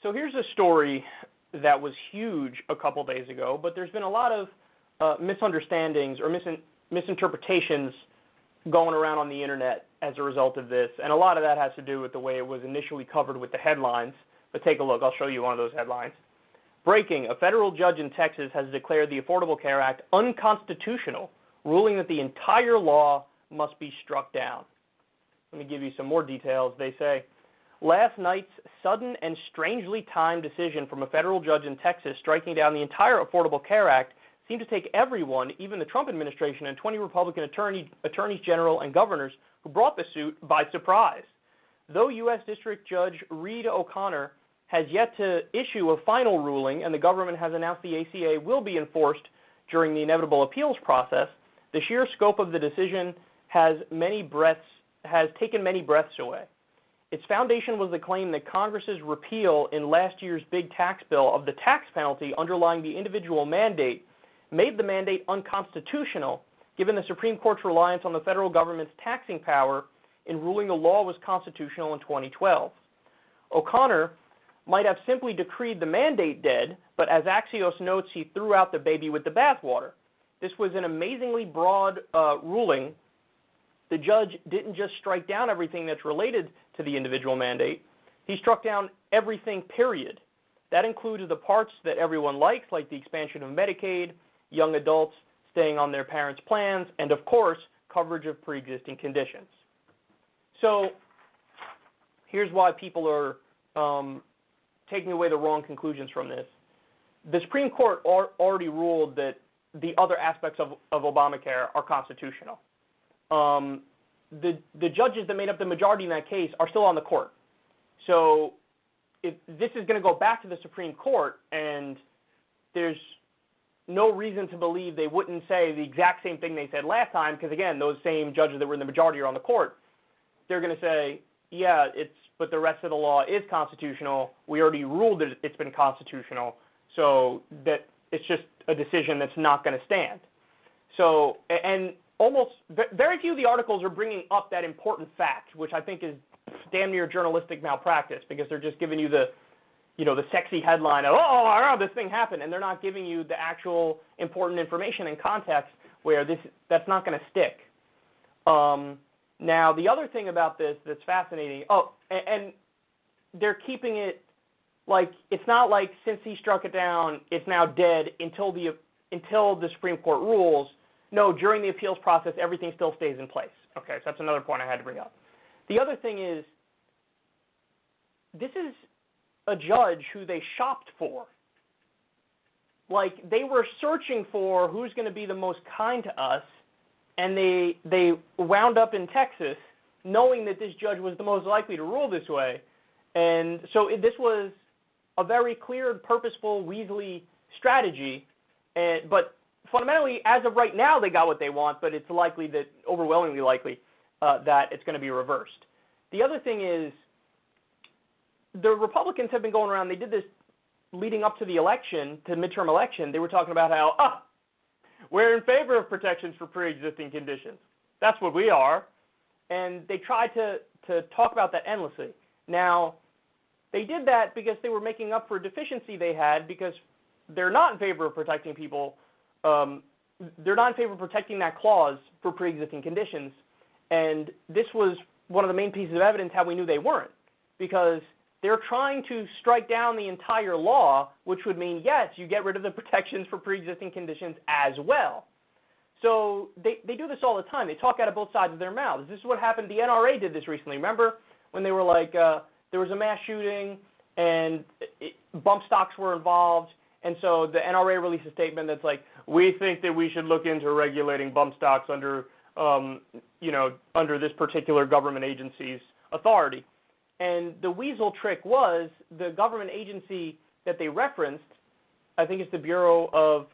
So here's a story that was huge a couple days ago, but there's been a lot of misunderstandings or misinterpretations going around on the internet as a result of this, and a lot of that has to do with the way it was initially covered with the headlines. But take a look. I'll show you one of those headlines. Breaking, a federal judge in Texas has declared the Affordable Care Act unconstitutional, ruling that the entire law must be struck down. Let me give you some more details. They say, last night's sudden and strangely timed decision from a federal judge in Texas striking down the entire Affordable Care Act seemed to take everyone, even the Trump administration and 20 Republican attorneys general and governors who brought the suit, by surprise. Though U.S. District Judge Reed O'Connor has yet to issue a final ruling and the government has announced the ACA will be enforced during the inevitable appeals process, the sheer scope of the decision has taken many breaths away. Its foundation was the claim that Congress's repeal in last year's big tax bill of the tax penalty underlying the individual mandate made the mandate unconstitutional, given the Supreme Court's reliance on the federal government's taxing power in ruling the law was constitutional in 2012. O'Connor might have simply decreed the mandate dead, but as Axios notes, he threw out the baby with the bathwater. This was an amazingly broad ruling. The judge didn't just strike down everything that's related to the individual mandate. He struck down everything, period. That included the parts that everyone likes, like the expansion of Medicaid, young adults staying on their parents' plans, and of course, coverage of pre-existing conditions. So here's why people are taking away the wrong conclusions from this. The Supreme Court already ruled that the other aspects of Obamacare are constitutional. The judges that made up the majority in that case are still on the court. So if this is going to go back to the Supreme Court, and there's no reason to believe they wouldn't say the exact same thing they said last time, because again, those same judges that were in the majority are on the court. They're going to say, yeah, but the rest of the law is constitutional. We already ruled that it's been constitutional, so that it's just a decision that's not going to stand. So, and almost very few of the articles are bringing up that important fact, which I think is damn near journalistic malpractice, because they're just giving you the sexy headline of, oh, this thing happened, and they're not giving you the actual important information and context where that's not going to stick. Now, the other thing about this that's fascinating, and they're keeping it like, it's not like since he struck it down, it's now dead until the Supreme Court rules. No, during the appeals process, everything still stays in place. Okay, so that's another point I had to bring up. The other thing is, this is a judge who they shopped for. Like, they were searching for who's going to be the most kind to us, and they wound up in Texas knowing that this judge was the most likely to rule this way. And so this was a very clear, purposeful, Weasley strategy. But fundamentally, as of right now, they got what they want, but it's likely that, overwhelmingly likely, that it's going to be reversed. The other thing is, the Republicans have been going around, they did this leading up to the election, to the midterm election. They were talking about how, we're in favor of protections for pre-existing conditions. That's what we are. And they tried to talk about that endlessly. Now, they did that because they were making up for a deficiency they had, because they're not in favor of protecting people. They're not in favor of protecting that clause for pre-existing conditions. And this was one of the main pieces of evidence how we knew they weren't, because they're trying to strike down the entire law, which would mean, yes, you get rid of the protections for pre-existing conditions as well. So they do this all the time. They talk out of both sides of their mouths. This is what happened. The NRA did this recently. Remember when they were like, there was a mass shooting and bump stocks were involved, and so the NRA released a statement that's like, we think that we should look into regulating bump stocks under this particular government agency's authority. And the weasel trick was the government agency that they referenced, I think it's the Bureau of,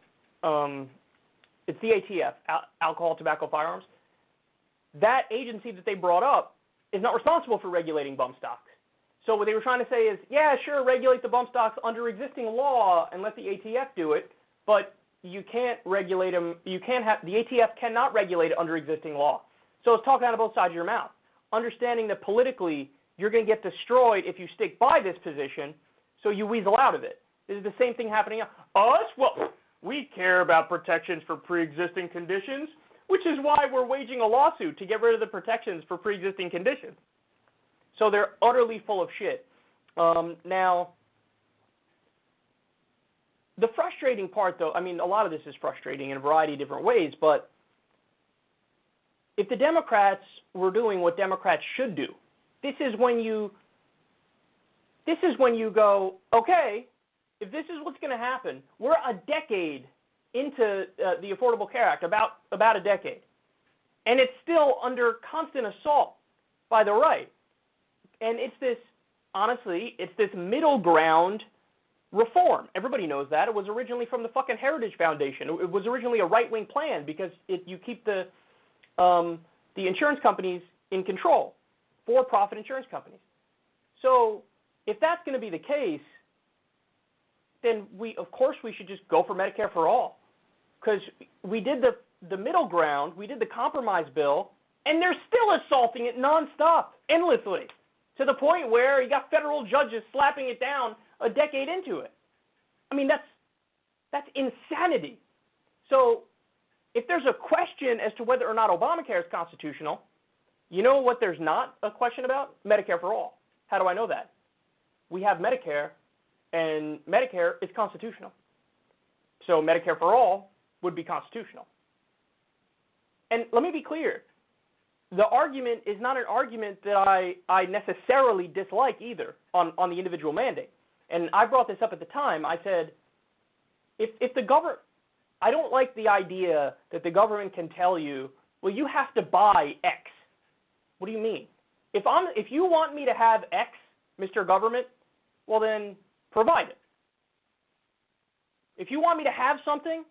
it's the ATF, Alcohol, Tobacco, Firearms. That agency that they brought up is not responsible for regulating bump stocks. So what they were trying to say is, yeah, sure, regulate the bump stocks under existing law and let the ATF do it, but you can't regulate them. The ATF cannot regulate it under existing law. So it's talking out of both sides of your mouth, understanding that politically you're going to get destroyed if you stick by this position. so you weasel out of it. This is the same thing happening now. Us? Well, we care about protections for pre-existing conditions, which is why we're waging a lawsuit to get rid of the protections for pre-existing conditions. So they're utterly full of shit. Now, the frustrating part, though, I mean, a lot of this is frustrating in a variety of different ways, but if the Democrats were doing what Democrats should do, this is when you go, okay, if this is what's going to happen, we're a decade into the Affordable Care Act, about a decade, and it's still under constant assault by the right. And it's this, honestly, it's this middle ground reform. Everybody knows that. It was originally from the fucking Heritage Foundation. It was originally a right-wing plan because you keep the insurance companies in control, for-profit insurance companies. So if that's going to be the case, then of course we should just go for Medicare for all, because we did the middle ground, we did the compromise bill, and they're still assaulting it nonstop, endlessly, to the point where you got federal judges slapping it down a decade into it. I mean, that's insanity. So if there's a question as to whether or not Obamacare is constitutional, you know what there's not a question about? Medicare for all. How do I know that? We have Medicare, and Medicare is constitutional. So Medicare for all would be constitutional. And let me be clear. The argument is not an argument that I necessarily dislike either on the individual mandate. And I brought this up at the time. I said, if the government, I don't like the idea that the government can tell you, well, you have to buy X. What do you mean? If you want me to have X, Mr. Government, well then provide it. If you want me to have something,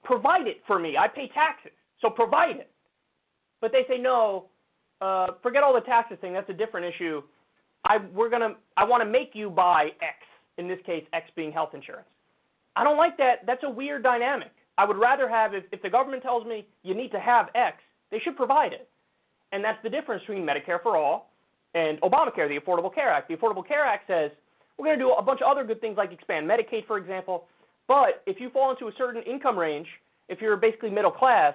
provide it for me. I pay taxes, so provide it. But they say, no, forget all the taxes thing. That's a different issue. I want to make you buy X, in this case, X being health insurance. I don't like that. That's a weird dynamic. I would rather have, if the government tells me you need to have X, they should provide it. And that's the difference between Medicare for all and Obamacare, the Affordable Care Act. The Affordable Care Act says we're going to do a bunch of other good things like expand Medicaid, for example, but if you fall into a certain income range, if you're basically middle class,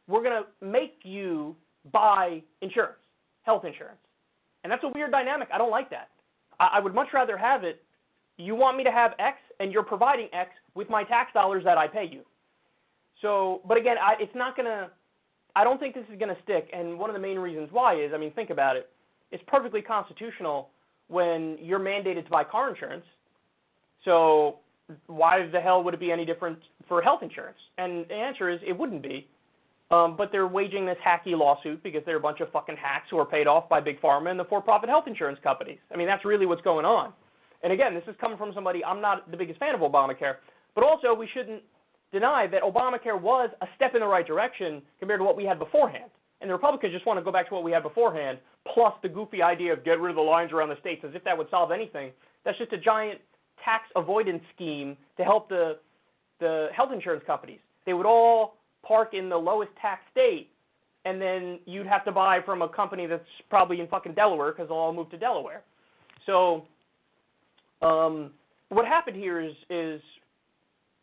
we're going to make you buy insurance, health insurance. And that's a weird dynamic. I don't like that. I would much rather have it, you want me to have X, and you're providing X with my tax dollars that I pay you. So, but again, it's not going to, I don't think this is going to stick. And one of the main reasons why is, I mean, think about it. It's perfectly constitutional when you're mandated to buy car insurance. So why the hell would it be any different for health insurance? And the answer is it wouldn't be. But they're waging this hacky lawsuit because they're a bunch of fucking hacks who are paid off by Big Pharma and the for-profit health insurance companies. I mean, that's really what's going on. And again, this is coming from somebody, I'm not the biggest fan of Obamacare, but also we shouldn't deny that Obamacare was a step in the right direction compared to what we had beforehand. And the Republicans just want to go back to what we had beforehand, plus the goofy idea of get rid of the lines around the states as if that would solve anything. That's just a giant tax avoidance scheme to help the health insurance companies. They would all park in the lowest tax state, and then you'd have to buy from a company that's probably in fucking Delaware because they'll all move to Delaware. So what happened here is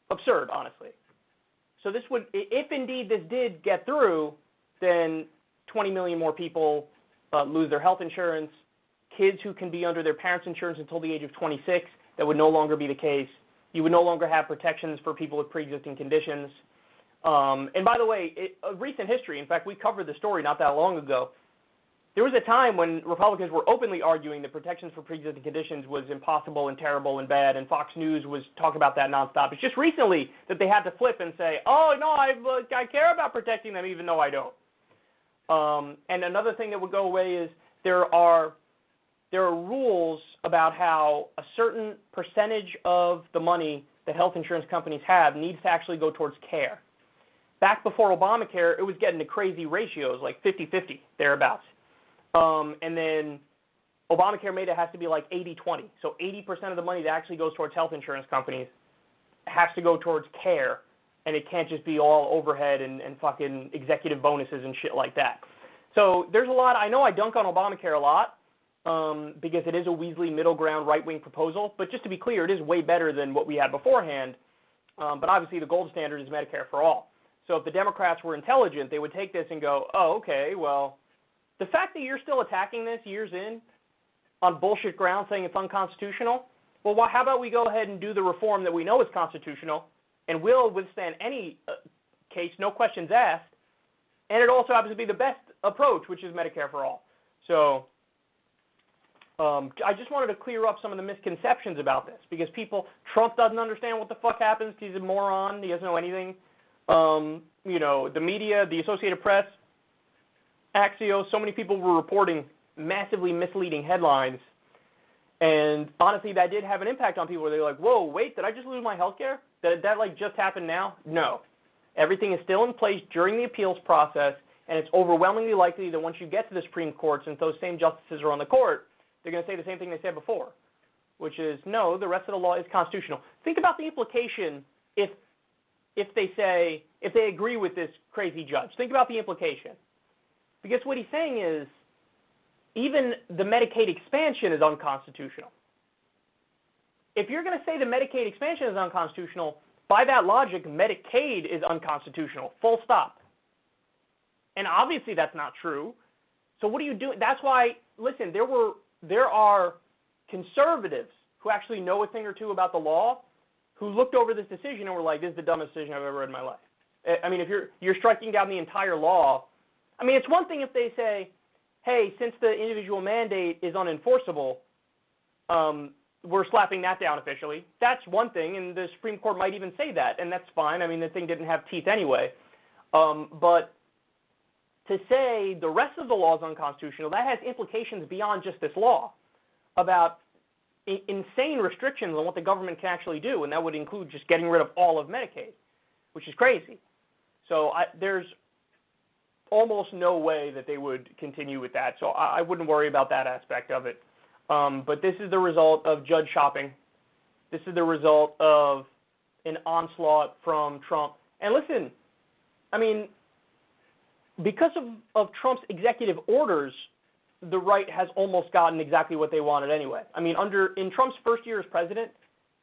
absurd, honestly. So this would, if indeed this did get through, then 20 million more people lose their health insurance. Kids who can be under their parents' insurance until the age of 26, that would no longer be the case. You would no longer have protections for people with pre-existing conditions. And by the way, a recent history, in fact, we covered the story not that long ago. There was a time when Republicans were openly arguing that protections for pre-existing conditions was impossible and terrible and bad, and Fox News was talking about that nonstop. It's just recently that they had to flip and say, oh, no, I care about protecting them even though I don't. And another thing that would go away is there are rules about how a certain percentage of the money that health insurance companies have needs to actually go towards care. Back before Obamacare, it was getting to crazy ratios, like 50-50, thereabouts. And then Obamacare made it has to be like 80-20. So 80% of the money that actually goes towards health insurance companies has to go towards care, and it can't just be all overhead and fucking executive bonuses and shit like that. So there's a lot. I know I dunk on Obamacare a lot, because it is a Weasley middle ground right-wing proposal. But just to be clear, it is way better than what we had beforehand. But obviously the gold standard is Medicare for all. So if the Democrats were intelligent, they would take this and go, oh, okay, well, the fact that you're still attacking this years in on bullshit grounds saying it's unconstitutional, well, how about we go ahead and do the reform that we know is constitutional and will withstand any case, no questions asked, and it also happens to be the best approach, which is Medicare for all. So I just wanted to clear up some of the misconceptions about this because Trump doesn't understand what the fuck happens. He's a moron. He doesn't know anything. The media, the Associated Press, Axios, so many people were reporting massively misleading headlines. And honestly, that did have an impact on people where they're like, whoa, wait, did I just lose my health care? Did that just happen now? No. Everything is still in place during the appeals process, and it's overwhelmingly likely that once you get to the Supreme Court, since those same justices are on the court, they're going to say the same thing they said before, which is, no, the rest of the law is constitutional. Think about the implication if they agree with this crazy judge. Think about the implication. Because what he's saying is, even the Medicaid expansion is unconstitutional. If you're going to say the Medicaid expansion is unconstitutional, by that logic, Medicaid is unconstitutional, full stop. And obviously that's not true. So what do you do? That's why, listen, there are conservatives who actually know a thing or two about the law who looked over this decision and were like, this is the dumbest decision I've ever read in my life. I mean, if you're striking down the entire law, I mean, it's one thing if they say, hey, since the individual mandate is unenforceable, we're slapping that down officially. That's one thing, and the Supreme Court might even say that, and that's fine. I mean, the thing didn't have teeth anyway. But to say the rest of the law is unconstitutional, that has implications beyond just this law about insane restrictions on what the government can actually do, and that would include just getting rid of all of Medicaid, which is crazy. So there's almost no way that they would continue with that. So I wouldn't worry about that aspect of it. But this is the result of judge shopping. This is the result of an onslaught from Trump. And listen, I mean, because of Trump's executive orders, the right has almost gotten exactly what they wanted anyway. I mean, in Trump's first year as president,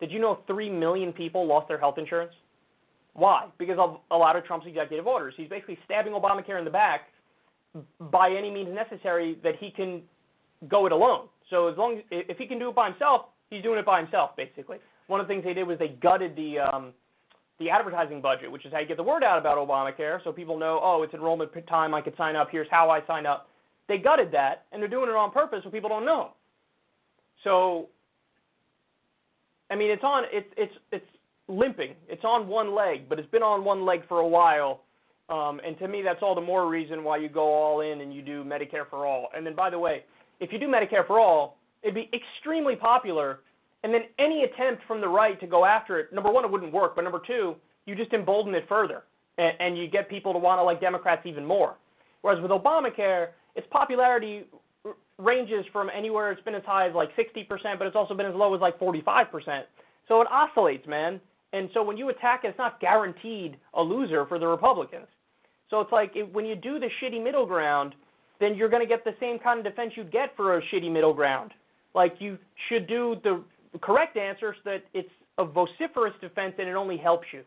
did you know 3 million people lost their health insurance? Why? Because of a lot of Trump's executive orders. He's basically stabbing Obamacare in the back by any means necessary that he can go it alone. So if he can do it by himself, he's doing it by himself, basically. One of the things they did was they gutted the advertising budget, which is how you get the word out about Obamacare, so people know, oh, it's enrollment time, I could sign up, here's how I sign up. They gutted that, and they're doing it on purpose so people don't know. So, I mean, it's limping. It's on one leg, but it's been on one leg for a while. And to me, that's all the more reason why you go all in and you do Medicare for all. And then, by the way, if you do Medicare for all, it'd be extremely popular. And then any attempt from the right to go after it, number one, it wouldn't work. But number two, you just embolden it further. And you get people to want to like Democrats even more. Whereas with Obamacare, its popularity ranges from anywhere. It's been as high as like 60%, but it's also been as low as like 45%. So it oscillates, man. And so when you attack it, it's not guaranteed a loser for the Republicans. So it's like when you do the shitty middle ground, then you're going to get the same kind of defense you'd get for a shitty middle ground. Like you should do the correct answer so that it's a vociferous defense and it only helps you.